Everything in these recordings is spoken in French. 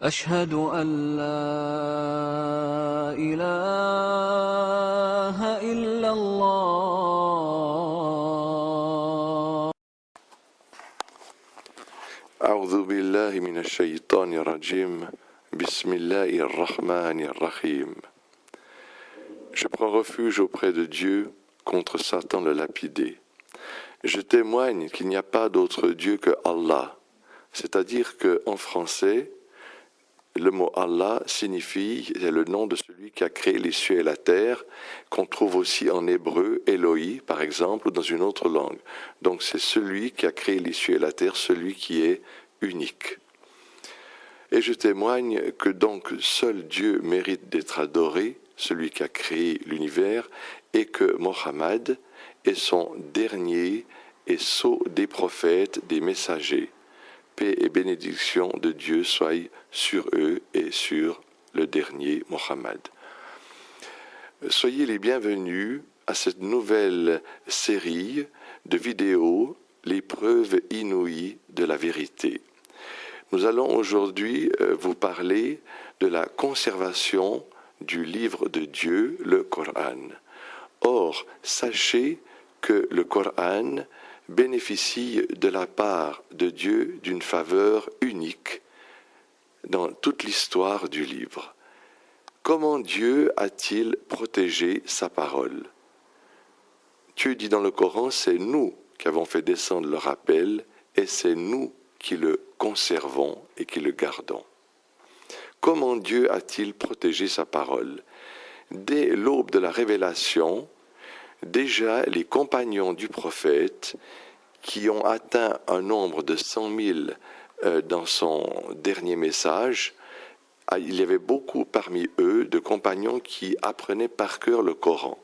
أشهد أن لا إله إلا الله. أعوذ بالله من الشيطان الرجيم. بسم الله الرحمن الرحيم. Je prends refuge auprès de Dieu contre Satan le lapidé. Je témoigne qu'il n'y a pas d'autre Dieu que Allah. C'est-à-dire qu'en français, le mot Allah signifie, c'est le nom de celui qui a créé les cieux et la terre, qu'on trouve aussi en hébreu, Eloi, par exemple, ou dans une autre langue. Donc c'est celui qui a créé les cieux et la terre, celui qui est unique. Et je témoigne que donc seul Dieu mérite d'être adoré, celui qui a créé l'univers, et que Mohammed est son dernier et sceau des prophètes, des messagers. Paix et bénédiction de Dieu soient sur eux et sur le dernier Mohammed. Soyez les bienvenus à cette nouvelle série de vidéos, les preuves inouïes de la vérité. Nous allons aujourd'hui vous parler de la conservation du livre de Dieu, le Coran. Or, sachez que le Coran bénéficie de la part de Dieu d'une faveur unique dans toute l'histoire du livre. Comment Dieu a-t-il protégé sa parole? Dieu dit dans le Coran, c'est nous qui avons fait descendre le rappel et c'est nous qui le conservons et qui le gardons. Comment Dieu a-t-il protégé sa parole? Dès l'aube de la révélation, déjà les compagnons du prophète, qui ont atteint un nombre de 100 000 dans son dernier message, il y avait beaucoup parmi eux de compagnons qui apprenaient par cœur le Coran.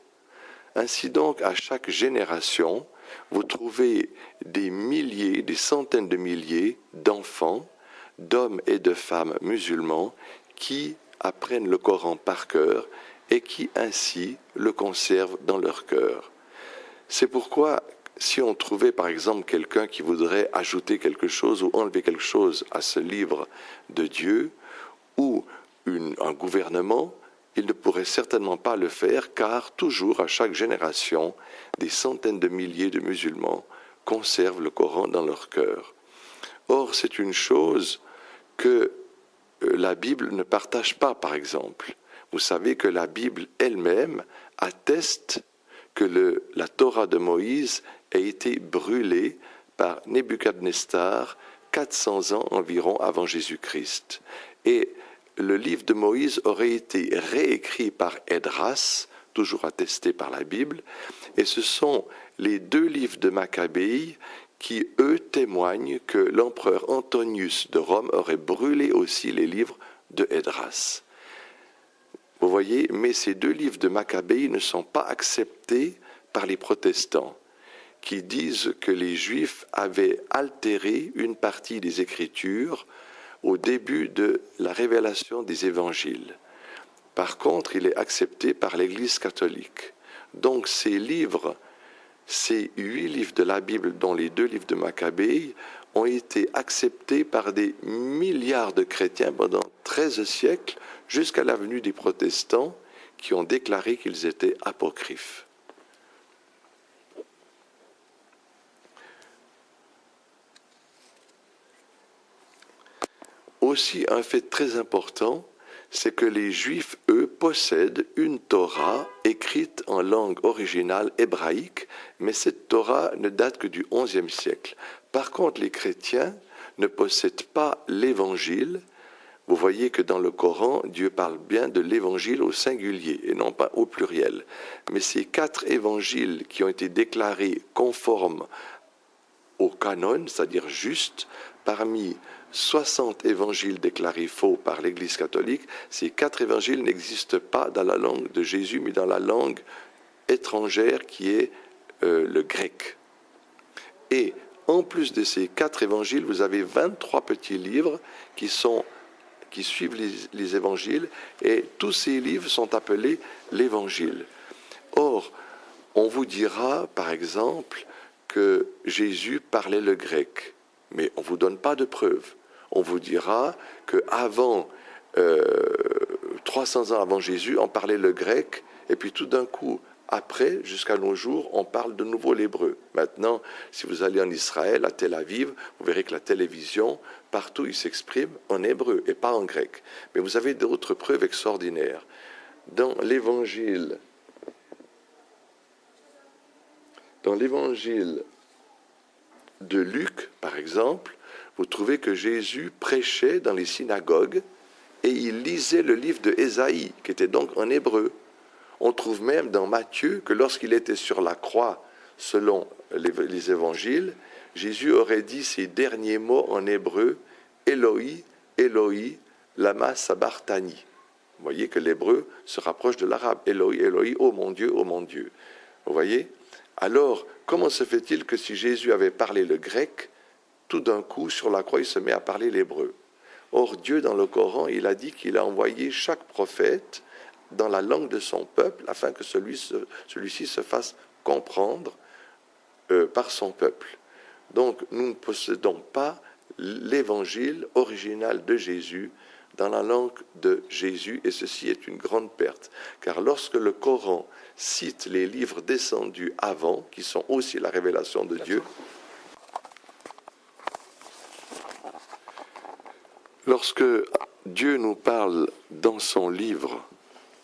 Ainsi donc, à chaque génération, vous trouvez des milliers, des centaines de milliers d'enfants, d'hommes et de femmes musulmans qui apprennent le Coran par cœur et qui ainsi le conservent dans leur cœur. C'est pourquoi, si on trouvait par exemple quelqu'un qui voudrait ajouter quelque chose ou enlever quelque chose à ce livre de Dieu, ou un gouvernement, il ne pourrait certainement pas le faire, car toujours à chaque génération, des centaines de milliers de musulmans conservent le Coran dans leur cœur. Or, c'est une chose que la Bible ne partage pas, par exemple. Vous savez que la Bible elle-même atteste que la Torah de Moïse a été brûlée par Nebuchadnezzar 400 ans environ avant Jésus-Christ. Et le livre de Moïse aurait été réécrit par Esdras, toujours attesté par la Bible, et ce sont les deux livres de Maccabée qui, eux, témoignent que l'empereur Antonius de Rome aurait brûlé aussi les livres de Esdras. Vous voyez, mais ces deux livres de Maccabée ne sont pas acceptés par les protestants, qui disent que les Juifs avaient altéré une partie des Écritures au début de la révélation des Évangiles. Par contre, il est accepté par l'Église catholique. Donc ces livres, ces 8 livres de la Bible, dont les 2 livres de Maccabée, ont été acceptés par des milliards de chrétiens pendant 13 siècles, jusqu'à la venue des protestants qui ont déclaré qu'ils étaient apocryphes. Aussi, un fait très important, c'est que les Juifs, eux, possèdent une Torah écrite en langue originale hébraïque, mais cette Torah ne date que du XIe siècle. Par contre, les chrétiens ne possèdent pas l'Évangile. Vous voyez que dans le Coran, Dieu parle bien de l'Évangile au singulier et non pas au pluriel. Mais ces 4 évangiles qui ont été déclarés conformes au canon, c'est-à-dire justes, parmi 60 évangiles déclarés faux par l'Église catholique, ces 4 évangiles n'existent pas dans la langue de Jésus, mais dans la langue étrangère qui est le grec. Et en plus de ces 4 évangiles, vous avez 23 petits livres qui suivent les évangiles, et tous ces livres sont appelés l'évangile. Or, on vous dira, par exemple, que Jésus parlait le grec, mais on ne vous donne pas de preuves. on vous dira qu'avant, 300 ans avant Jésus, on parlait le grec, et puis tout d'un coup, après, jusqu'à nos jours, on parle de nouveau l'hébreu. Maintenant, si vous allez en Israël, à Tel Aviv, vous verrez que la télévision, partout, il s'exprime en hébreu et pas en grec. Mais vous avez d'autres preuves extraordinaires. Dans l'évangile de Luc, par exemple, vous trouvez que Jésus prêchait dans les synagogues et il lisait le livre de Ésaïe, qui était donc en hébreu. On trouve même dans Matthieu que lorsqu'il était sur la croix, selon les évangiles, Jésus aurait dit ces derniers mots en hébreu, Eloi, Eloi, lama sabachthani. Vous voyez que l'hébreu se rapproche de l'arabe. Eloi, Eloi, oh mon Dieu, oh mon Dieu. Vous voyez? Alors, comment se fait-il que si Jésus avait parlé le grec, tout d'un coup, sur la croix, il se met à parler l'hébreu? Or, Dieu, dans le Coran, il a dit qu'il a envoyé chaque prophète dans la langue de son peuple, afin que celui-ci se fasse comprendre par son peuple. Donc, nous ne possédons pas l'évangile original de Jésus dans la langue de Jésus, et ceci est une grande perte. Car lorsque le Coran cite les livres descendus avant, qui sont aussi la révélation de Dieu, lorsque Dieu nous parle dans son livre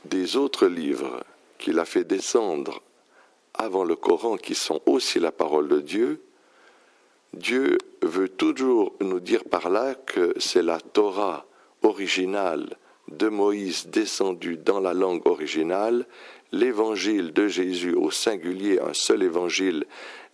des autres livres qu'il a fait descendre avant le Coran, qui sont aussi la parole de Dieu, Dieu veut toujours nous dire par là que c'est la Torah originale de Moïse descendue dans la langue originale, l'évangile de Jésus au singulier, un seul évangile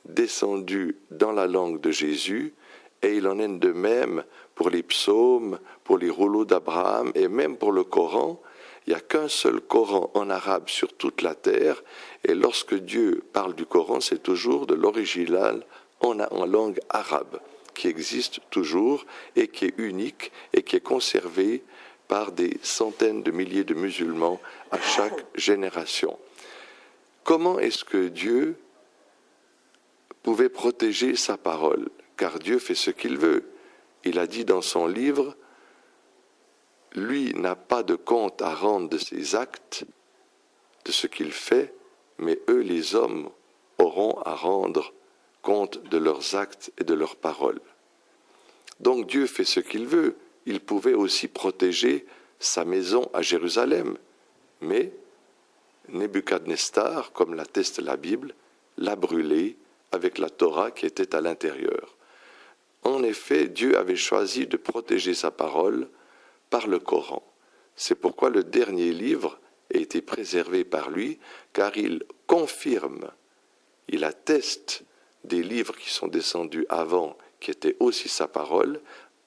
descendu dans la langue de Jésus, et il en est de même pour les psaumes, pour les rouleaux d'Abraham et même pour le Coran. Il n'y a qu'un seul Coran en arabe sur toute la terre, et lorsque Dieu parle du Coran, c'est toujours de l'original en langue arabe, qui existe toujours et qui est unique et qui est conservé par des centaines de milliers de musulmans à chaque génération. Comment est-ce que Dieu pouvait protéger sa parole? Car Dieu fait ce qu'il veut. Il a dit dans son livre, lui n'a pas de compte à rendre de ses actes, de ce qu'il fait, mais eux, les hommes, auront à rendre compte de leurs actes et de leurs paroles. Donc Dieu fait ce qu'il veut. Il pouvait aussi protéger sa maison à Jérusalem, mais Nebuchadnezzar, comme l'atteste la Bible, l'a brûlé avec la Torah qui était à l'intérieur. En effet, Dieu avait choisi de protéger sa parole par le Coran. C'est pourquoi le dernier livre a été préservé par lui, car il confirme, il atteste des livres qui sont descendus avant, qui étaient aussi sa parole,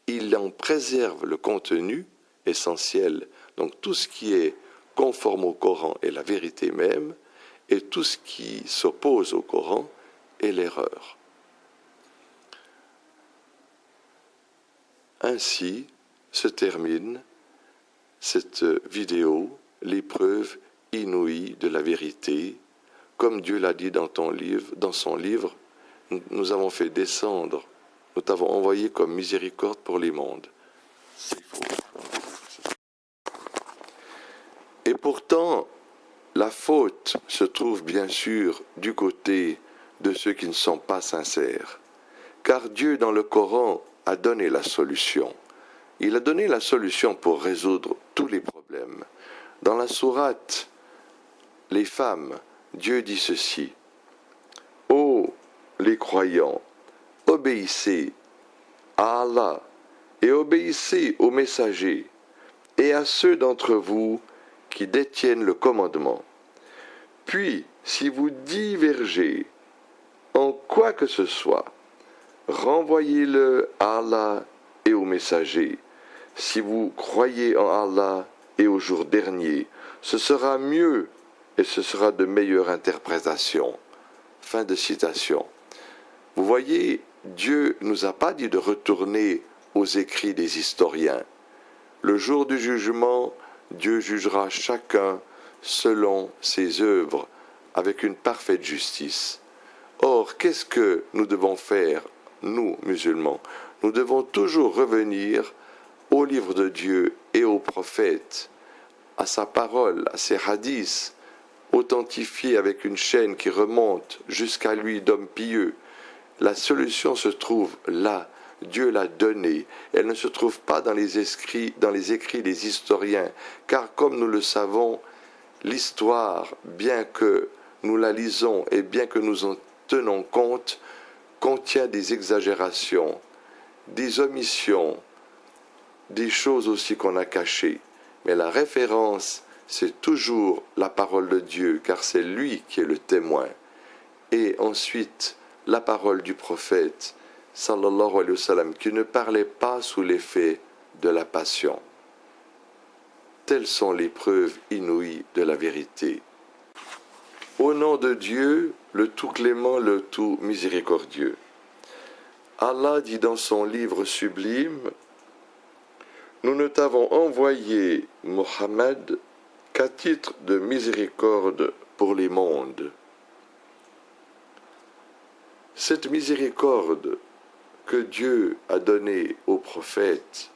il en préserve le contenu essentiel, donc tout ce qui est conforme au Coran est la vérité même, et tout ce qui s'oppose au Coran est l'erreur. Ainsi se termine cette vidéo, l'épreuve inouïe de la vérité. Comme Dieu l'a dit dans son livre, nous avons fait descendre, nous t'avons envoyé comme miséricorde pour les mondes. C'est faux. Et pourtant, la faute se trouve bien sûr du côté de ceux qui ne sont pas sincères. Car Dieu, dans le Coran, a donné la solution. Il a donné la solution pour résoudre tous les problèmes. Dans la sourate, les femmes, Dieu dit ceci: ô les croyants, obéissez à Allah et obéissez aux messagers et à ceux d'entre vous qui détiennent le commandement. Puis, si vous divergez en quoi que ce soit, renvoyez-le à Allah et aux messagers. Si vous croyez en Allah et au jour dernier, ce sera mieux et ce sera de meilleure interprétation. Fin de citation. Vous voyez, Dieu ne nous a pas dit de retourner aux écrits des historiens. Le jour du jugement, Dieu jugera chacun selon ses œuvres, avec une parfaite justice. Or, qu'est-ce que nous devons faire, nous, musulmans? Nous devons toujours revenir au livre de Dieu et aux prophètes, à sa parole, à ses hadiths, authentifiés avec une chaîne qui remonte jusqu'à lui d'homme pieux, la solution se trouve là. Dieu l'a donnée. Elle ne se trouve pas dans les écrits des historiens, car comme nous le savons, l'histoire, bien que nous la lisons et bien que nous en tenons compte, contient des exagérations, des omissions, des choses aussi qu'on a cachées. Mais la référence, c'est toujours la parole de Dieu, car c'est lui qui est le témoin. Et ensuite, la parole du prophète, sallallahu alayhi wa sallam, qui ne parlait pas sous l'effet de la passion. Telles sont les preuves inouïes de la vérité. Au nom de Dieu, le tout clément, le tout miséricordieux. Allah dit dans son livre sublime, « Nous ne t'avons envoyé, Mohammed, qu'à titre de miséricorde pour les mondes. » Cette miséricorde que Dieu a donnée aux prophètes,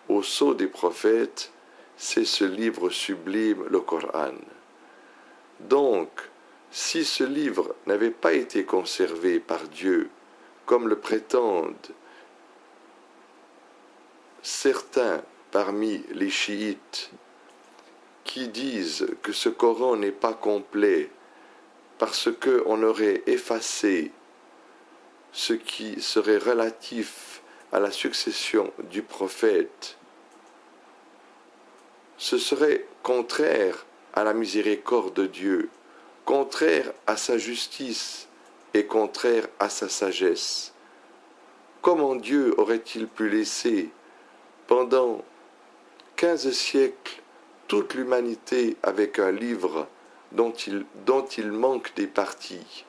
au sceau des prophètes, c'est ce livre sublime, le Coran. Donc, si ce livre n'avait pas été conservé par Dieu, comme le prétendent certains parmi les chiites, qui disent que ce Coran n'est pas complet parce qu'on aurait effacé ce qui serait relatif à la succession du prophète, ce serait contraire à la miséricorde de Dieu, contraire à sa justice et contraire à sa sagesse. Comment Dieu aurait-il pu laisser pendant 15 siècles toute l'humanité avec un livre dont il manque des parties?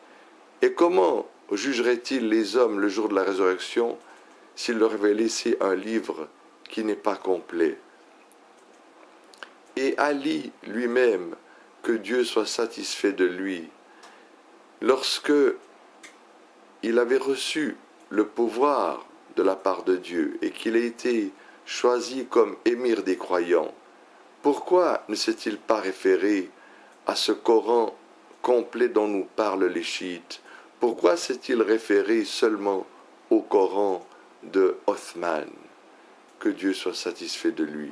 Et comment jugerait-il les hommes le jour de la résurrection s'il leur avait laissé un livre qui n'est pas complet? Et Ali lui-même, que Dieu soit satisfait de lui, lorsque il avait reçu le pouvoir de la part de Dieu et qu'il a été choisi comme émir des croyants, pourquoi ne s'est-il pas référé à ce Coran complet dont nous parlent les chiites? Pourquoi s'est-il référé seulement au Coran de Othman? Que Dieu soit satisfait de lui.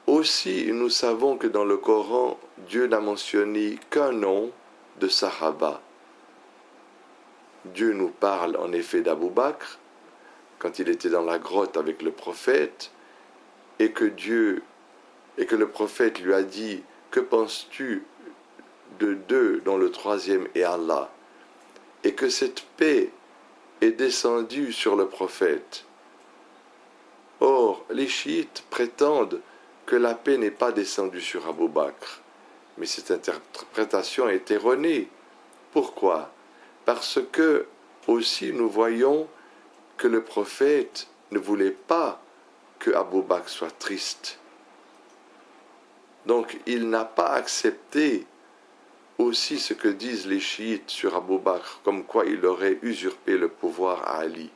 Aussi, nous savons que dans le Coran, Dieu n'a mentionné qu'un nom de Sahaba. Dieu nous parle en effet d'Abou Bakr, quand il était dans la grotte avec le prophète, et que le prophète lui a dit « Que penses-tu de deux dont le troisième est Allah ?» et que cette paix est descendue sur le prophète. Or, les chiites prétendent que la paix n'est pas descendue sur Abou Bakr, mais cette interprétation est erronée. Pourquoi? Parce que, aussi, nous voyons que le prophète ne voulait pas que Abou Bakr soit triste. Donc, il n'a pas accepté aussi ce que disent les chiites sur Abou Bakr, comme quoi il aurait usurpé le pouvoir à Ali.